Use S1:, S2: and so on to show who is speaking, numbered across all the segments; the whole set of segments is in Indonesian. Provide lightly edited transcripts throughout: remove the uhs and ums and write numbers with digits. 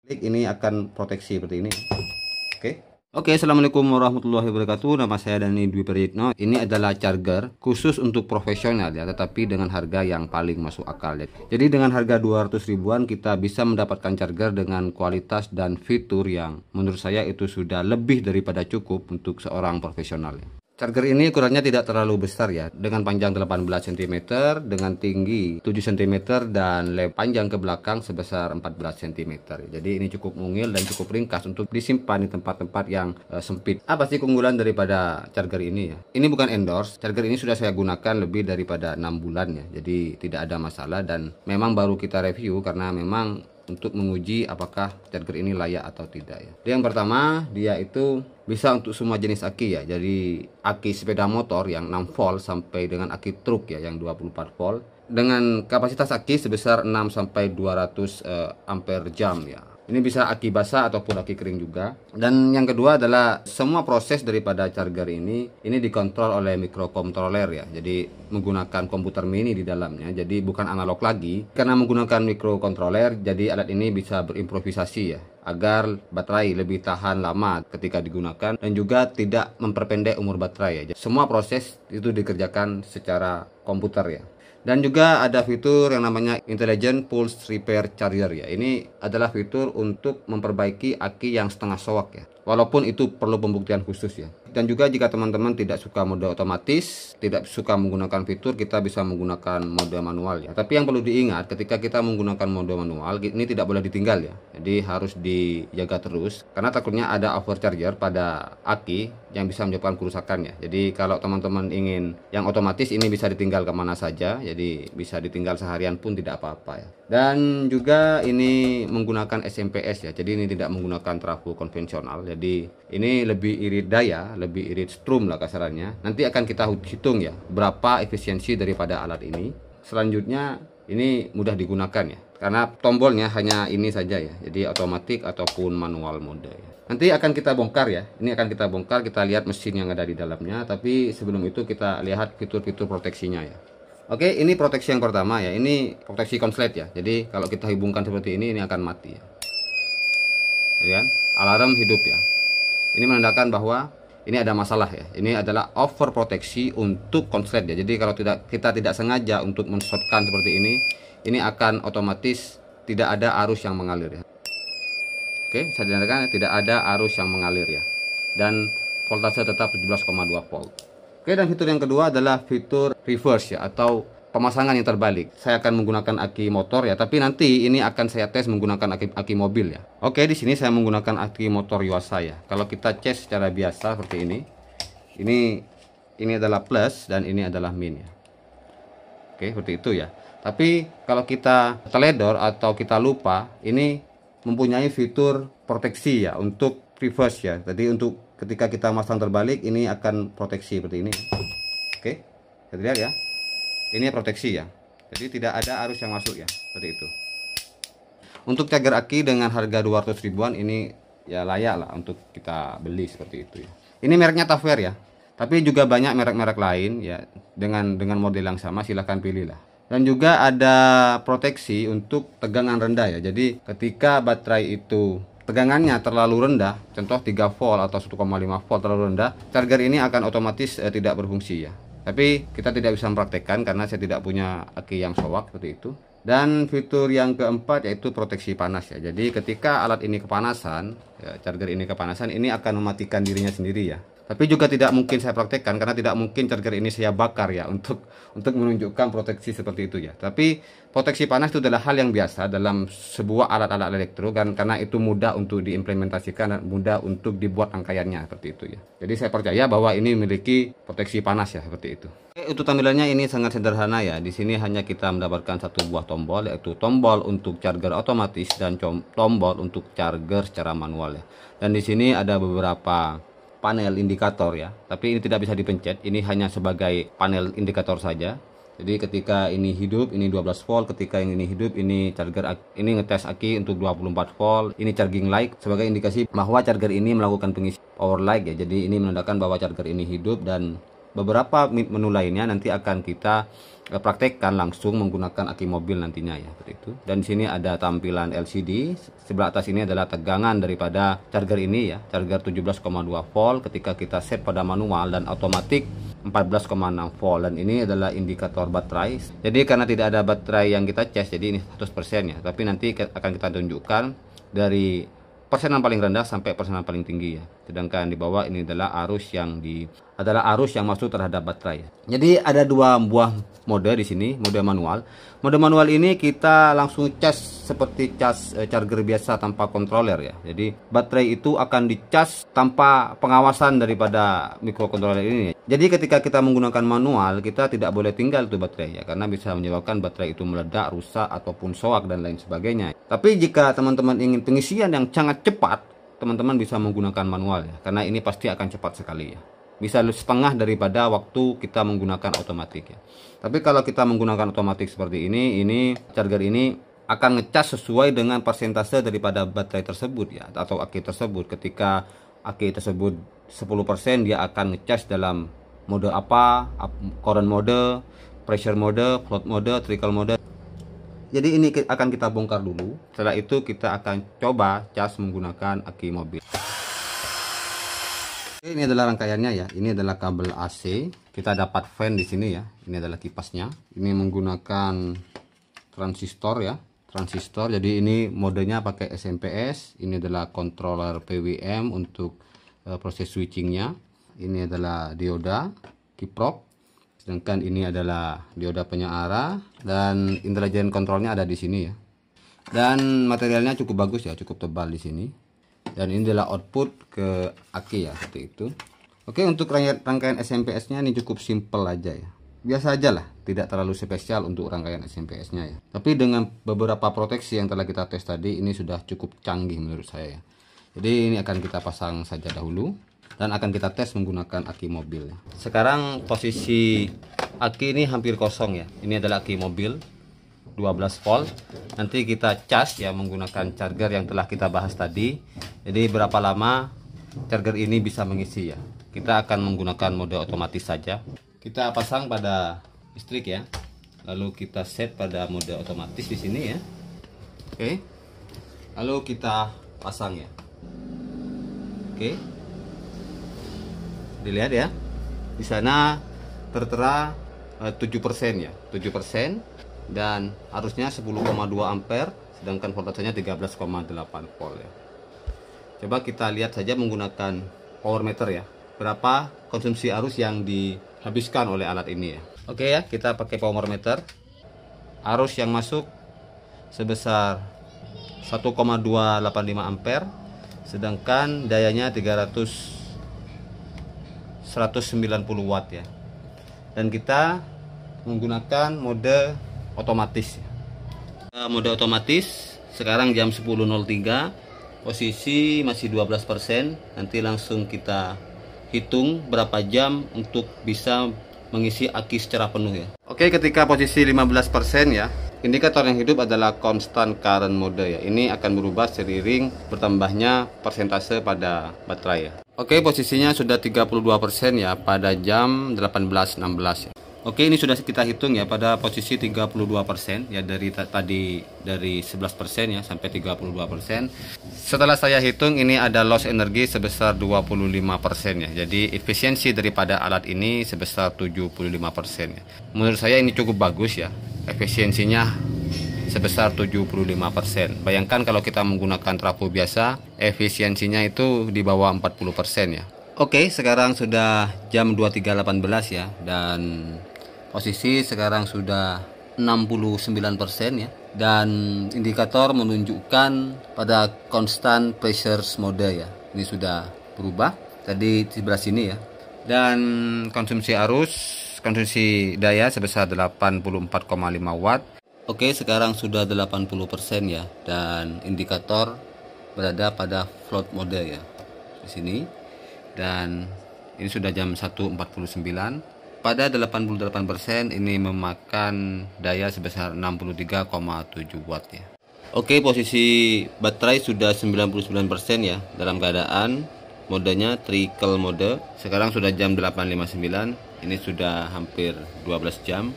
S1: Klik ini akan proteksi seperti ini. Oke, assalamualaikum warahmatullahi wabarakatuh. Nama saya Dani Dwi Prayitno. Ini adalah charger khusus untuk profesional ya, tetapi dengan harga yang paling masuk akal ya. Jadi dengan harga 200 ribuan kita bisa mendapatkan charger dengan kualitas dan fitur yang menurut saya itu sudah lebih daripada cukup untuk seorang profesional ya. Charger ini ukurannya tidak terlalu besar ya, dengan panjang 18 cm, dengan tinggi 7 cm, dan panjang ke belakang sebesar 14 cm. Jadi ini cukup mungil dan cukup ringkas untuk disimpan di tempat-tempat yang sempit. Apa sih keunggulan daripada charger ini ya? Ini bukan endorse, charger ini sudah saya gunakan lebih daripada 6 bulan ya, jadi tidak ada masalah dan memang baru kita review karena memang untuk menguji apakah charger ini layak atau tidak ya. Yang pertama, dia itu bisa untuk semua jenis aki ya. Jadi aki sepeda motor yang 6 volt sampai dengan aki truk ya yang 24 volt dengan kapasitas aki sebesar 6 sampai 200 ampere jam ya. Ini bisa aki basah ataupun aki kering juga. Dan yang kedua adalah semua proses daripada charger ini dikontrol oleh microcontroller ya. Jadi menggunakan komputer mini di dalamnya. Jadi bukan analog lagi. Karena menggunakan microcontroller, jadi alat ini bisa berimprovisasi ya, agar baterai lebih tahan lama ketika digunakan dan juga tidak memperpendek umur baterai ya. Semua proses itu dikerjakan secara komputer ya. Dan juga ada fitur yang namanya Intelligent Pulse Repair Charger ya. Ini adalah fitur untuk memperbaiki aki yang setengah soak ya. Walaupun itu perlu pembuktian khusus ya. Dan juga jika teman-teman tidak suka mode otomatis, tidak suka menggunakan fitur, kita bisa menggunakan mode manual ya. Tapi yang perlu diingat ketika kita menggunakan mode manual, ini tidak boleh ditinggal ya. Jadi harus dijaga terus karena takutnya ada overcharger pada aki yang bisa menyebabkan kerusakan ya. Jadi kalau teman-teman ingin yang otomatis, ini bisa ditinggal kemana saja. Jadi bisa ditinggal seharian pun tidak apa-apa ya. Dan juga ini menggunakan SMPS ya. Jadi ini tidak menggunakan trafo konvensional. Jadi ini lebih irit daya, lebih irit strum lah kasarannya. Nanti akan kita hitung ya berapa efisiensi daripada alat ini. Selanjutnya ini mudah digunakan ya, karena tombolnya hanya ini saja ya. Jadi otomatis ataupun manual mode ya. Nanti akan kita bongkar ya. Ini akan kita bongkar, kita lihat mesin yang ada di dalamnya. Tapi sebelum itu kita lihat fitur-fitur proteksinya ya. Oke, ini proteksi yang pertama ya. Ini proteksi konslet ya. Jadi kalau kita hubungkan seperti ini akan mati ya. Lihat, alarm hidup ya. Ini menandakan bahwa ini ada masalah ya. Ini adalah overproteksi untuk konslet ya. Jadi kalau kita tidak sengaja untuk men-shortkan seperti ini akan otomatis tidak ada arus yang mengalir ya. Oke, saya dengarkan tidak ada arus yang mengalir ya. Dan voltase tetap 17,2 volt. Oke, dan fitur yang kedua adalah fitur reverse ya, atau pemasangan yang terbalik. Saya akan menggunakan aki motor ya, tapi nanti ini akan saya tes menggunakan aki mobil ya. Oke, di sini saya menggunakan aki motor Yuasa ya. Kalau kita case secara biasa seperti ini adalah plus dan ini adalah min ya. Oke, seperti itu ya. Tapi kalau kita teledor atau kita lupa, ini mempunyai fitur proteksi ya untuk reverse ya. Jadi untuk ketika kita masang terbalik, ini akan proteksi seperti ini. Oke, kita lihat ya. Ini proteksi ya. Jadi tidak ada arus yang masuk ya, seperti itu. Untuk charger aki dengan harga 200 ribuan ini ya layak lah untuk kita beli seperti itu ya. Ini mereknya Tafware ya. Tapi juga banyak merek-merek lain ya dengan model yang sama, silahkan pilih lah. Dan juga ada proteksi untuk tegangan rendah ya. Jadi ketika baterai itu tegangannya terlalu rendah, contoh 3 volt atau 1,5 volt terlalu rendah, charger ini akan otomatis tidak berfungsi ya. Tapi kita tidak bisa mempraktekkan karena saya tidak punya aki yang soak seperti itu. Dan fitur yang keempat yaitu proteksi panas ya. Jadi ketika alat ini kepanasan ya, charger ini kepanasan, ini akan mematikan dirinya sendiri ya. Tapi juga tidak mungkin saya praktekkan karena tidak mungkin charger ini saya bakar ya untuk menunjukkan proteksi seperti itu ya. Tapi proteksi panas itu adalah hal yang biasa dalam sebuah alat-alat elektro kan, karena itu mudah untuk diimplementasikan dan mudah untuk dibuat rangkaiannya seperti itu ya. Jadi saya percaya bahwa ini memiliki proteksi panas ya, seperti itu. Untuk tampilannya ini sangat sederhana ya. Di sini hanya kita mendapatkan satu buah tombol, yaitu tombol untuk charger otomatis dan tombol untuk charger secara manual ya. Dan di sini ada beberapa panel indikator ya, tapi ini tidak bisa dipencet, ini hanya sebagai panel indikator saja. Jadi ketika ini hidup, ini 12 volt, ketika yang ini hidup, ini charger, ini ngetes aki untuk 24 volt, ini charging light sebagai indikasi bahwa charger ini melakukan pengisian power light ya. Jadi ini menandakan bahwa charger ini hidup dan beberapa menu lainnya nanti akan kita praktekkan langsung menggunakan aki mobil nantinya ya, seperti itu. Dan di sini ada tampilan LCD. Sebelah atas ini adalah tegangan daripada charger ini ya, charger 17,2 volt ketika kita set pada manual, dan otomatis 14,6 volt. Dan ini adalah indikator baterai. Jadi karena tidak ada baterai yang kita cas, jadi ini 100% ya, tapi nanti akan kita tunjukkan dari persenan paling rendah sampai persenan paling tinggi ya. Sedangkan di bawah ini adalah arus yang masuk terhadap baterai. Jadi ada dua buah mode di sini, mode manual. Mode manual ini kita langsung cas seperti cas charger biasa tanpa controller ya. Jadi baterai itu akan dicas tanpa pengawasan daripada microcontroller ini. Jadi ketika kita menggunakan manual, kita tidak boleh tinggal tuh baterai ya, karena bisa menyebabkan baterai itu meledak, rusak ataupun soak dan lain sebagainya. Tapi jika teman-teman ingin pengisian yang sangat cepat, teman-teman bisa menggunakan manual ya, karena ini pasti akan cepat sekali ya. Bisa setengah daripada waktu kita menggunakan otomatis ya. Tapi kalau kita menggunakan otomatis seperti ini charger ini akan ngecas sesuai dengan persentase daripada baterai tersebut ya, atau aki tersebut. Ketika aki tersebut 10%, dia akan ngecas dalam mode apa, current mode, pressure mode, float mode, trickle mode. Jadi ini akan kita bongkar dulu. Setelah itu kita akan coba cas menggunakan aki mobil. Ini adalah rangkaiannya ya. Ini adalah kabel AC. Kita dapat fan di sini ya. Ini adalah kipasnya. Ini menggunakan transistor ya. Transistor. Jadi ini modenya pakai SMPS. Ini adalah controller PWM untuk proses switchingnya. Ini adalah dioda kiprok. Sedangkan ini adalah dioda penyearah, dan intelligent controlnya ada di sini ya. Dan materialnya cukup bagus ya, cukup tebal di sini. Dan ini adalah output ke aki ya, seperti itu. Oke, untuk rangkaian SMPS-nya ini cukup simple aja ya. Biasa aja lah, tidak terlalu spesial untuk rangkaian SMPS-nya ya. Tapi dengan beberapa proteksi yang telah kita tes tadi, ini sudah cukup canggih menurut saya ya. Jadi ini akan kita pasang saja dahulu, dan akan kita tes menggunakan aki mobil ya. Sekarang posisi aki ini hampir kosong ya. Ini adalah aki mobil 12 volt. Nanti kita cas ya menggunakan charger yang telah kita bahas tadi. Jadi berapa lama charger ini bisa mengisi ya. Kita akan menggunakan mode otomatis saja. Kita pasang pada listrik ya. Lalu kita set pada mode otomatis di sini ya. Oke. Lalu kita pasang ya. Oke. Dilihat ya. Di sana tertera 7% ya. 7%. Dan arusnya 10,2 ampere, sedangkan voltasenya 13,8 volt ya. Coba kita lihat saja menggunakan power meter ya, berapa konsumsi arus yang dihabiskan oleh alat ini ya. Oke ya, kita pakai power meter. Arus yang masuk sebesar 1,285 ampere, sedangkan dayanya 190 watt ya. Dan kita menggunakan mode otomatis ya. Mode otomatis sekarang jam 10.03, posisi masih 12%. Nanti langsung kita hitung berapa jam untuk bisa mengisi aki secara penuh ya. Oke, ketika posisi 15% ya, indikator yang hidup adalah constant current mode ya. Ini akan berubah seiring bertambahnya persentase pada baterai ya. Oke, posisinya sudah 32% ya pada jam 18.16 ya. Oke, ini sudah kita hitung ya pada posisi 32% ya, dari tadi dari 11% ya sampai 32%. Setelah saya hitung, ini ada loss energi sebesar 25% ya. Jadi efisiensi daripada alat ini sebesar 75% ya. Menurut saya ini cukup bagus ya. Efisiensinya sebesar 75%. Bayangkan kalau kita menggunakan trafo biasa, efisiensinya itu di bawah 40% ya. Oke, sekarang sudah jam 23.18 ya, dan posisi sekarang sudah 69% ya, dan indikator menunjukkan pada constant pressure mode ya. Ini sudah berubah tadi di sebelah sini ya. Dan konsumsi daya sebesar 84,5 watt. Oke, sekarang sudah 80% ya, dan indikator berada pada float mode ya di sini. Dan ini sudah jam 1.49. Pada 88% ini memakan daya sebesar 63,7 watt ya. Oke, posisi baterai sudah 99% ya, dalam keadaan modenya trickle mode. Sekarang sudah jam 8.59 Ini sudah hampir 12 jam.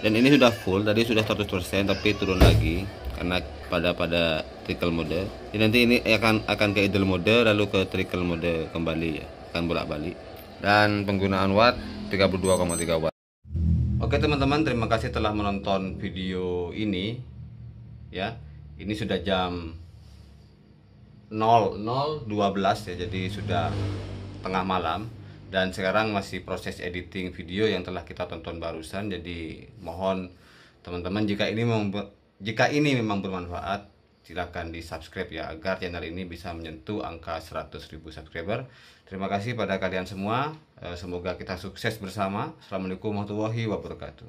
S1: Dan ini sudah full, tadi sudah 100% tapi turun lagi karena pada trickle mode. Jadi nanti ini akan ke idle mode lalu ke trickle mode kembali ya, akan bolak-balik. Dan penggunaan watt 32,3 watt. Oke teman-teman, terima kasih telah menonton video ini ya. Ini sudah jam 00.12 ya, jadi sudah tengah malam. Dan sekarang masih proses editing video yang telah kita tonton barusan. Jadi mohon teman-teman, jika ini memang bermanfaat, silahkan di subscribe ya, agar channel ini bisa menyentuh angka 100.000 subscriber. Terima kasih pada kalian semua. Semoga kita sukses bersama. Assalamualaikum warahmatullahi wabarakatuh.